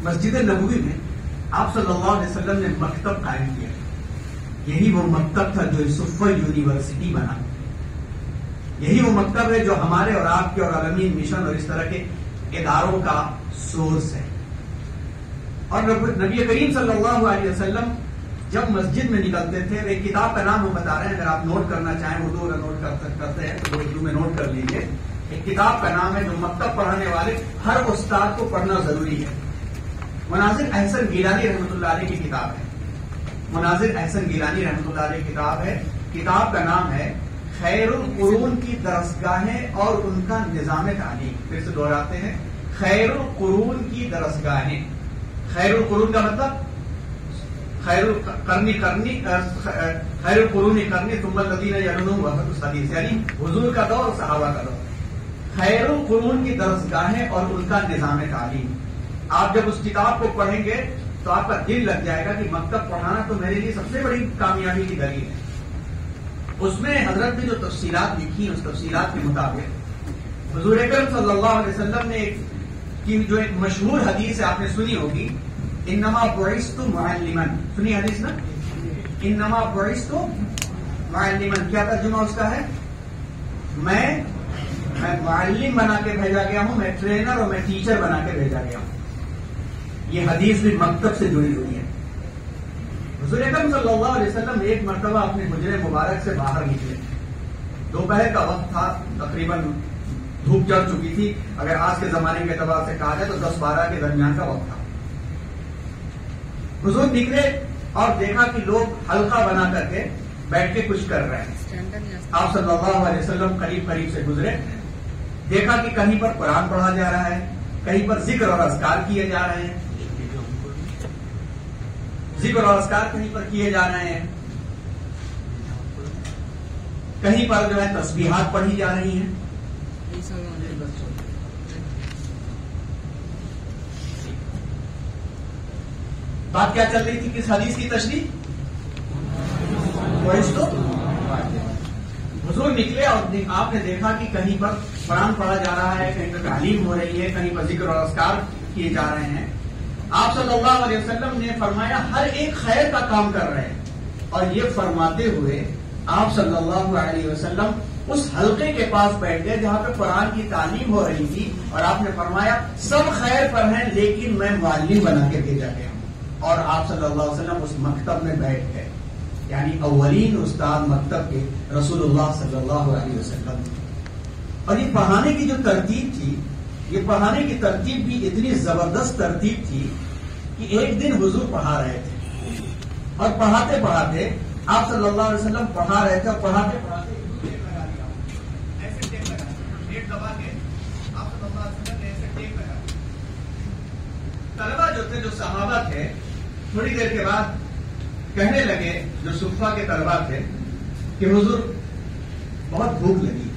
مسجد نبوی میں آپ صلی اللہ علیہ وسلم نے مکتب قائم کیا. یہی وہ مکتب تھا جو صفوہ یونیورسٹی بنا. یہی وہ مکتب ہے جو ہمارے اور آپ کے اور عالمین مشن اور اس طرح کے اداروں کا سورس ہے. اور نبی کریم صلی اللہ علیہ وسلم جب مسجد میں نکلتے تھے، ایک کتاب کا نام ہم بتا رہے ہیں، اگر آپ نوٹ کرنا چاہیں اردو اگر نوٹ کرتے ہیں تو اردو میں نوٹ کر لیجیے. ایک کتاب کا نام ہے جو مکتب پڑھانے والے ہر استاد کو پڑھنا ضروری ہے. مناظر احسن گیلانی رحمۃ اللہ علیہ کی کتاب ہے. مناظر احسن گیلانی رحمۃ اللہ علیہ کی کتاب ہے. کتاب کا نام ہے خیر القرون کی درسگاہیں اور ان کا نظام تعلیم. پھر سے دہراتے ہیں، خیر القرون کی درسگاہیں. خیر القرون کا مطلب خیر القرون کرنی ثم الذین یلونہم وسط الحدیث، یعنی حضور کا دور اور صحابہ کا دور. خیر القرون کی درسگاہیں اور ان کا نظام تعلیم. آپ جب اس کتاب کو پڑھیں گے تو آپ کا دل لگ جائے گا کہ مکتب پڑھانا تو میرے لیے سب سے بڑی کامیابی کی دلیل ہے. اس میں حضرت نے جو تفصیلات لکھی ہیں، اس تفصیلات کے مطابق حضور اکرم صلی اللہ علیہ وسلم نے جو ایک مشہور حدیث ہے، آپ نے سنی ہوگی، انما بعثت معلما. سنی حدیث نا، انما بعثت معلما. کیا ترجمہ اس کا ہے؟ میں معلم بنا کے بھیجا گیا ہوں، میں ٹرینر اور میں ٹیچر بنا کے بھیجا گیا ہوں. یہ حدیث بھی مکتب سے جڑی ہوئی ہے. حضور اکرم صلی اللہ علیہ وسلم ایک مرتبہ اپنے حجرے مبارک سے باہر نکلے. دوپہر کا وقت تھا، تقریباً دھوپ چڑھ چکی تھی. اگر آج کے زمانے کے اعتبار سے کہا جائے تو 10-12 کے درمیان کا وقت تھا. حضور نکلے اور دیکھا کہ لوگ حلقہ بنا کر کے بیٹھ کے کچھ کر رہے ہیں. آپ صلی اللہ علیہ وسلم قریب سے گزرے، دیکھا کہ کہیں پر قرآن پڑھا جا رہا ہے، کہیں پر ذکر اور اذکار کیے جا رہے ہیں، ذکر اور اذکار کہیں پر کیے جا رہے ہیں، کہیں پر جو ہے تسبیحات پڑھی جا رہی ہیں. بات کیا چل رہی تھی؟ کس حدیث کی تشریح؟ حضور نکلے اور آپ نے دیکھا کہ کہیں پر قرآن پڑھا جا رہا ہے، کہیں پر تعلیم ہو رہی ہے، کہیں پر ذکر اور اذکار کیے جا رہے ہیں. آپ صلی اللہ علیہ وسلم نے فرمایا ہر ایک خیر کا کام کر رہے ہیں. اور یہ فرماتے ہوئے آپ صلی اللہ علیہ وسلم اس حلقے کے پاس بیٹھ گئے جہاں پہ قرآن کی تعلیم ہو رہی تھی، اور آپ نے فرمایا سب خیر پر ہیں لیکن میں معلم بنا کے بھیجا گیا ہوں. اور آپ صلی اللہ علیہ وسلم اس مکتب میں بیٹھ گئے، یعنی اولین استاد مکتب کے رسول اللہ صلی اللہ علیہ وسلم. اور یہ پڑھانے کی جو ترتیب تھی، یہ پڑھانے کی ترتیب بھی اتنی زبردست ترتیب تھی کہ ایک دن حضور پڑھا رہے تھے اور پڑھاتے پڑھاتے آپ صلی اللہ علیہ وسلم پڑھا رہے تھے اور پڑھاتے پڑھاتے ٹیپ لگا دیا. ایسے ٹیپ لگا ٹیپ دبا کے آپ صلی اللہ علیہ وسلم نے ایسے ٹیپ لگا. طلبہ جو تھے، جو صحابہ تھے، تھوڑی دیر کے بعد کہنے لگے، جو صفہ کے طلبہ تھے، کہ حضور بہت بھوک لگی.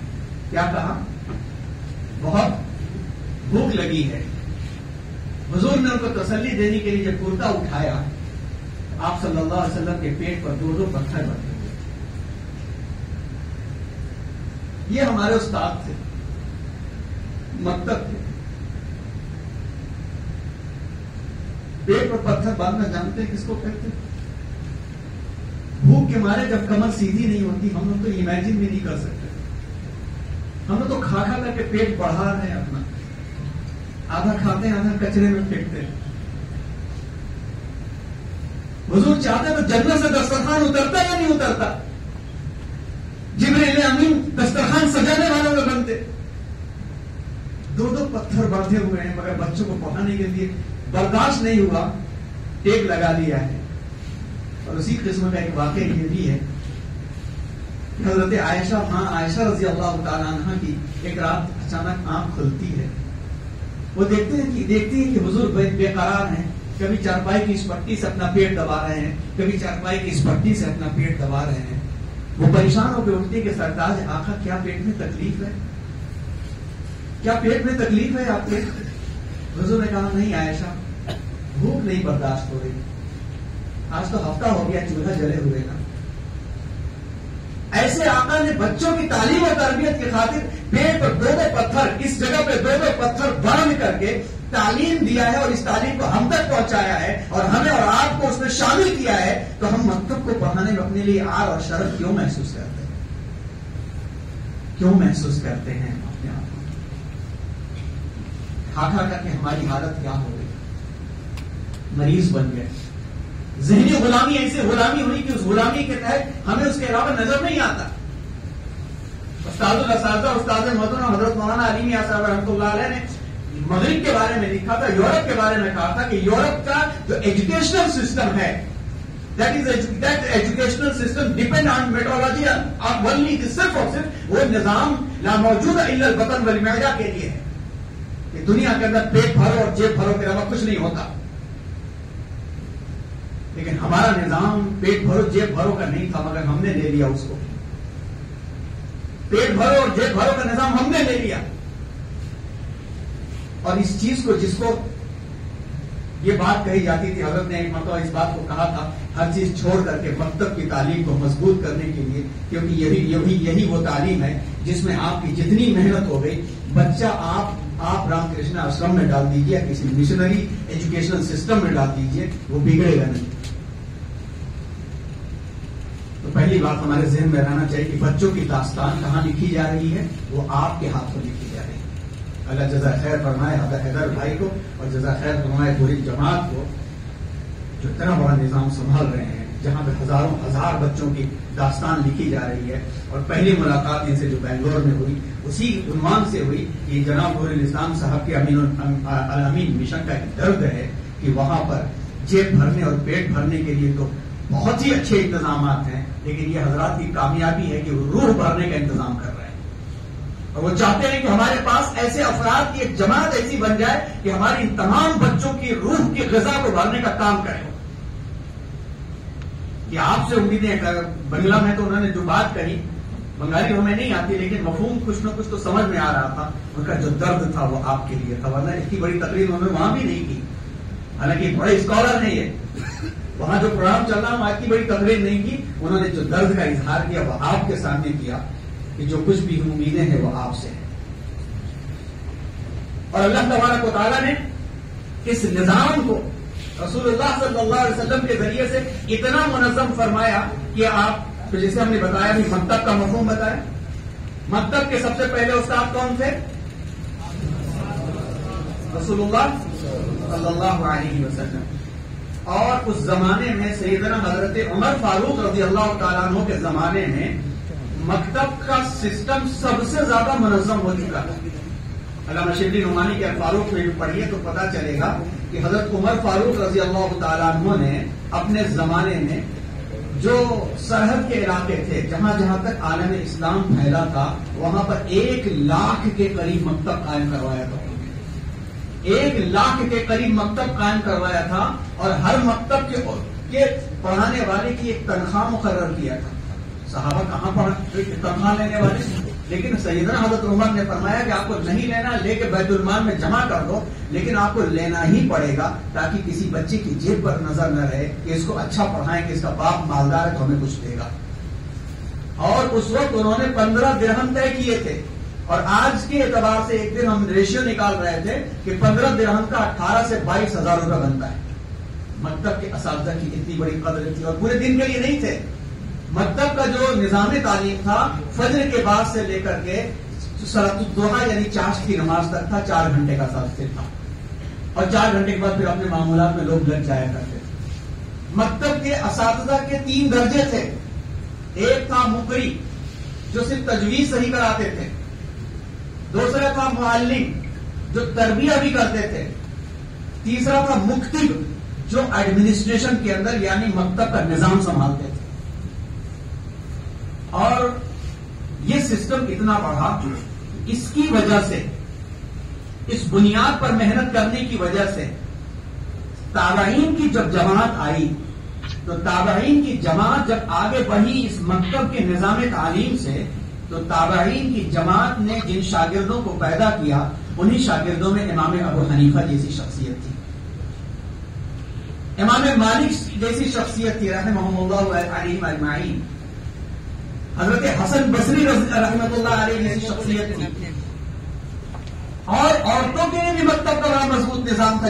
کیا کہا؟ بہت بھوک لگی ہے. حضور نے ان کو تسلی دینے کے لیے جب کرتا اٹھایا، آپ صلی اللہ علیہ وسلم کے پیٹ پر 2 پتھر بندھے ہوئے. یہ ہمارے استاد تھے، مکتب تھے. پیٹ پر پتھر باندھنا جانتے ہیں کس کو کہتے ہیں؟ بھوک کے مارے جب کمر سیدھی نہیں ہوتی، ہم لوگ تو امیجن بھی نہیں کر سکتے. ہم لوگ تو کھا کر کے پیٹ بڑھا رہے ہیں اپنا، آدھا کھاتے ہیں آدھا کچرے میں پھینکتے ہیں. حضور چاہتے تو جنت سے دسترخوان اترتا یا نہیں اترتا؟ جبریل امین دسترخوان سجانے والوں میں بنتے. 2 پتھر باندھے ہوئے ہیں، مگر بچوں کو پڑھانے کے لیے برداشت نہیں ہوا، ٹیپ لگا دیا ہے. اور اسی قسم کا ایک واقعہ یہ بھی ہے، حضرت عائشہ عائشہ رضی اللہ تعالیٰ عنہ کی ایک رات اچانک آنکھ کھلتی ہے. وہ دیکھتی ہیں کہ حضور بے قرار ہیں. کبھی چارپائی کی اس پٹی سے اپنا پیٹ دبا رہے ہیں، کبھی چارپائی کی اس پٹی سے اپنا پیٹ دبا رہے ہیں. وہ پریشان ہو کے اٹھتی کہ سرتاج آقا کیا پیٹ میں تکلیف ہے؟ کیا پیٹ میں تکلیف ہے آپ کے؟ حضور نے کہا نہیں عائشہ، بھوک نہیں برداشت ہو رہی. آج تو ہفتہ ہو گیا چولہا جلے ہوئے نا. ایسے آقا نے بچوں کی تعلیم اور تربیت کی خاطر پیٹ پر 2 پتھر، اس جگہ پہ 2 پتھر باندھ کر کے تعلیم دیا ہے، اور اس تعلیم کو ہم تک بچایا ہے اور ہمیں اور آپ کو اس میں شامل کیا ہے، تو ہم مکتب کو پڑھانے میں اپنے لیے آر اور شرف کیوں محسوس کرتے ہیں؟ کیوں محسوس کرتے ہیں اپنے آپ کو؟ کھا کر کے ہماری حالت کیا ہو گئی؟ مریض بن گئے. ذہنی غلامی ایسی غلامی ہوئی کہ اس غلامی کے تحت ہمیں اس کے علاوہ نظر نہیں آتا. استاد الاساتذہ استاد محترم حضرت مولانا علی میاں صاحب رحمۃ اللہ علیہ نے مغرب کے بارے میں لکھا تھا، یورپ کے بارے میں کہا تھا کہ یورپ کا جو ایجوکیشنل سسٹم ہے، that educational system depend on metrology only، صرف اور صرف وہ نظام لا موجود الا البطن والمعدہ کے لیے ہے کہ دنیا کے اندر پیٹ بھرو اور جیب بھرو کے علاوہ کچھ نہیں ہوتا. لیکن ہمارا نظام پیٹ بھرو جیب بھرو کا نہیں تھا، مگر ہم نے لے لیا اس کو. پیٹ بھرو اور جیب بھرو کا نظام ہم نے لے لیا. اور اس چیز کو، جس کو یہ بات کہی جاتی تھی، حضرت نے ایک مرتبہ اس بات کو کہا تھا، ہر چیز چھوڑ کر کے مکتب کی تعلیم کو مضبوط کرنے کے لیے، کیونکہ یہی وہ تعلیم ہے جس میں آپ کی جتنی محنت ہو گئی، بچہ آپ رام کرشنا آشرم میں ڈال دیجیے، کسی مشنری ایجوکیشنل سسٹم میں ڈال دیجیے، وہ بگڑے گا نہیں. تو پہلی بات ہمارے ذہن میں رہنا چاہیے کہ بچوں کی داستان کہاں لکھی جا رہی ہے؟ وہ آپ کے ہاتھوں لکھی جا رہی ہے. اللہ جزا خیر فرمائے حیدر بھائی کو، اور جزا خیر فرمائے پوری جماعت کو، جو اتنا بڑا نظام سنبھال رہے ہیں، جہاں پہ ہزاروں ہزار بچوں کی داستان لکھی جا رہی ہے. اور پہلی ملاقات ان سے جو بنگلور میں ہوئی، اسی عنوان سے ہوئی کہ جناب نور الاسلام صاحب کے امین مشن کا ایک درد ہے کہ وہاں پر جیب بھرنے اور پیٹ بھرنے کے لیے تو بہت ہی اچھے انتظامات ہیں، لیکن یہ حضرات کی کامیابی ہے کہ وہ روح بھرنے کا انتظام کر رہے ہیں. اور وہ چاہتے ہیں کہ ہمارے پاس ایسے افراد کی ایک جماعت ایسی بن جائے کہ ہماری ان تمام بچوں کی روح کی غذا کو بھرنے کا کام کرے. کہ آپ سے امیدیں، بنگلہ میں تو انہوں نے جو بات کہی، بنگالی ہمیں نہیں آتی، لیکن مفہوم کچھ نہ کچھ تو سمجھ میں آ رہا تھا. ان کا جو درد تھا وہ آپ کے لیے تھا، ورنہ اتنی بڑی تقریر انہوں نے وہاں بھی نہیں کی. حالانکہ بڑے اسکالر نہیں ہے، وہاں جو پروگرام چل رہا وہاں اتنی بڑی تقریر نہیں کی. انہوں نے جو درد کا اظہار کیا وہ آپ کے سامنے کیا کہ جو کچھ بھی امیدیں ہیں وہ آپ سے ہیں. اور اللہ تبارک و تعالیٰ نے اس نظام کو رسول اللہ صلی اللہ علیہ وسلم کے ذریعے سے اتنا منظم فرمایا کہ آپ جیسے ہم نے بتایا بھی، مکتب کا مفہوم بتایا. مکتب کے سب سے پہلے استاد کون تھے؟ رسول اللہ صلی اللہ علیہ وسلم. اور اس زمانے میں سیدنا حضرت عمر فاروق رضی اللہ تعالیٰ عنہ کے زمانے میں مکتب کا سسٹم سب سے زیادہ منظم ہو چکا تھا. علامہ شبلی نعمانی کے فاروق میں بھی پڑھیے تو پتا چلے گا کہ حضرت عمر فاروق رضی اللہ تعالیٰ عنہ نے اپنے زمانے میں جو سرحد کے علاقے تھے، جہاں جہاں تک عالم اسلام پھیلا تھا، وہاں پر 1 لاکھ کے قریب مکتب قائم کروایا تھا. 1 لاکھ کے قریب مکتب قائم کروایا تھا، اور ہر مکتب کے پڑھانے والے کی ایک تنخواہ مقرر کیا تھا. صحابہ کہاں تنخواہ لینے والے؟ لیکن سیدنا حضرت عمر نے فرمایا کہ آپ کو نہیں لینا، لے کے بیت المال میں جمع کر دو، لیکن آپ کو لینا ہی پڑے گا تاکہ کسی بچے کی جیب پر نظر نہ رہے کہ اس کو اچھا پڑھائیں کہ اس کا باپ مالدار ہے تو ہمیں کچھ دے گا. اور اس وقت انہوں نے 15 درہم طے کیے تھے، اور آج کے اعتبار سے ایک دن ہم ریشیو نکال رہے تھے کہ 15 درہم کا 18 سے 22 ہزار روپے بنتا ہے. مکتب کے اساتذہ کی اتنی بڑی قدر تھی، اور پورے دن کے لیے نہیں تھے. مکتب کا جو نظام تعلیم تھا فجر کے بعد سے لے کر کے صلاۃ الضحیٰ یعنی چاشت کی نماز تک تھا، 4 گھنٹے کا سلسلہ تھا، اور 4 گھنٹے کے بعد پھر اپنے معمولات میں لوگ لگ جایا کرتے تھے. مکتب کے اساتذہ کے 3 درجے تھے. ایک تھا مقری جو صرف تجویز صحیح کراتے تھے، دوسرا تھا معلم جو تربیہ بھی کرتے تھے، تیسرا تھا مکتب جو ایڈمنسٹریشن کے اندر یعنی مکتب کا نظام سنبھالتے تھے. اور یہ سسٹم اتنا بڑھا، اس کی وجہ سے، اس بنیاد پر محنت کرنے کی وجہ سے تابعین کی جب جماعت آئی، تو تابعین کی جماعت جب آگے بڑھی اس مکتب کے نظام تعلیم سے، تو تابعین کی جماعت نے جن شاگردوں کو پیدا کیا، انہی شاگردوں میں امام ابو حنیفہ جیسی شخصیت تھی، امام مالک جیسی شخصیت تھی رحمہ اللہ علیہم اجمعین، حضرت حسن بصری رحمۃ اللہ علیہ جیسی شخصیت تھی. اور عورتوں کے لیے بھی مکتب کا بڑا مضبوط نظام تھا،